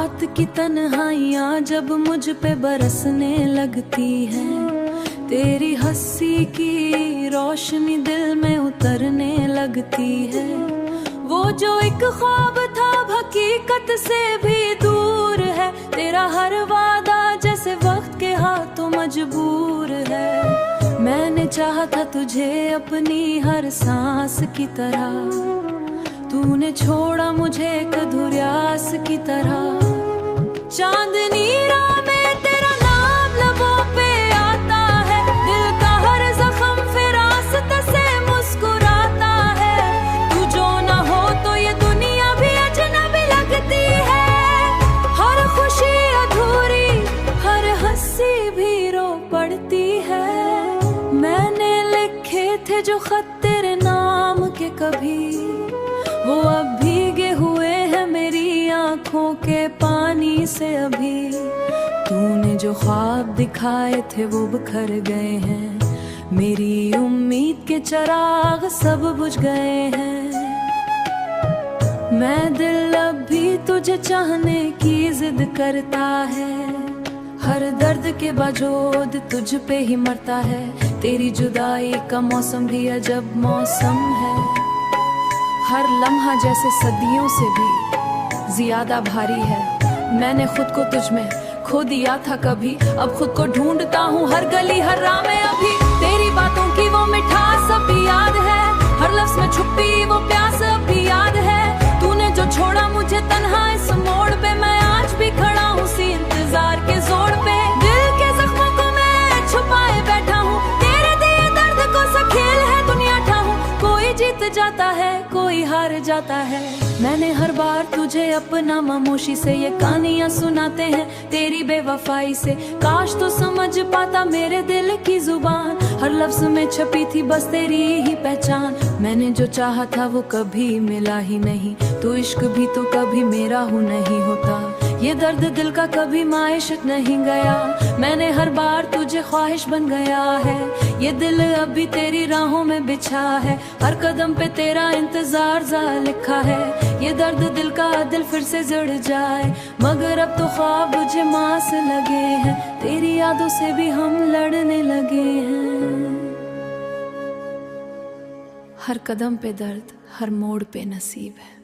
रात की तन्हाइयाँ जब मुझ पे बरसने लगती है, तेरी हंसी की रोशनी दिल में उतरने लगती है। वो जो एक ख्वाब था हकीकत से भी दूर है, तेरा हर वादा जैसे वक्त के हाथों मजबूर है। मैंने चाहा था तुझे अपनी हर सांस की तरह, तूने छोड़ा मुझे एक अधूर्यास की तरह। चांदनी राह में तेरा नाम लबों पे आता है, दिल का हर जख्म फिर रास्ते से मुस्कुराता है। तू जो ना हो तो ये दुनिया भी अजनबी लगती है। हर खुशी अधूरी, हर हंसी भी रो पड़ती है। मैंने लिखे थे जो खत तेरे नाम के कभी, वो अब भीगे हुए हैं मेरी आंखों के पानी से अभी। तूने जो ख्वाब दिखाए थे वो बिखर गए हैं, मेरी उम्मीद के चिराग सब बुझ गए हैं। मैं दिल अब भी तुझे चाहने की जिद करता है, हर दर्द के बावजूद तुझ पे ही मरता है। तेरी जुदाई का मौसम भी अजब मौसम है, हर लम्हा जैसे सदियों से भी ज्यादा भारी है। मैंने खुद को तुझ में खो दिया था कभी, अब खुद को ढूंढता हूँ हर गली हर राह में अभी। तेरी बातों की वो मिठास अब भी याद है, हर लफ्ज़ में छुपी वो प्यास अब भी याद है। तूने जो छोड़ा मुझे तन्हा इस मोड़ पे, मैं आज भी खड़ा हूँ सी इंतजार के जोड़ पे। दिल के जख्मों को मैं छुपाए बैठा हूँ, तेरे दिए दर्द को सा खेल है दुनिया ठाहूं। कोई जीत जाता है कोई हार जाता है, मैंने हर बार तुझे अपना खामोशी से ये कहानियां सुनाते हैं तेरी बेवफाई से। काश तो समझ पाता मेरे दिल की जुबान, हर लफ्ज में छपी थी बस तेरी ही पहचान। मैंने जो चाहा था वो कभी मिला ही नहीं, तो इश्क भी तो कभी मेरा हो नहीं होता। ये दर्द दिल का कभी मायशक नहीं गया, मैंने हर बार तुझे ख्वाहिश बन गया है। ये दिल अभी तेरी राहों में बिछा है, हर कदम पे तेरा इंतजार जा लिखा है। ये दर्द दिल का दिल फिर से जुड़ जाए, मगर अब तो ख्वाब मुझे मास लगे हैं, तेरी यादों से भी हम लड़ने लगे हैं। हर कदम पे दर्द, हर मोड़ पे नसीब है।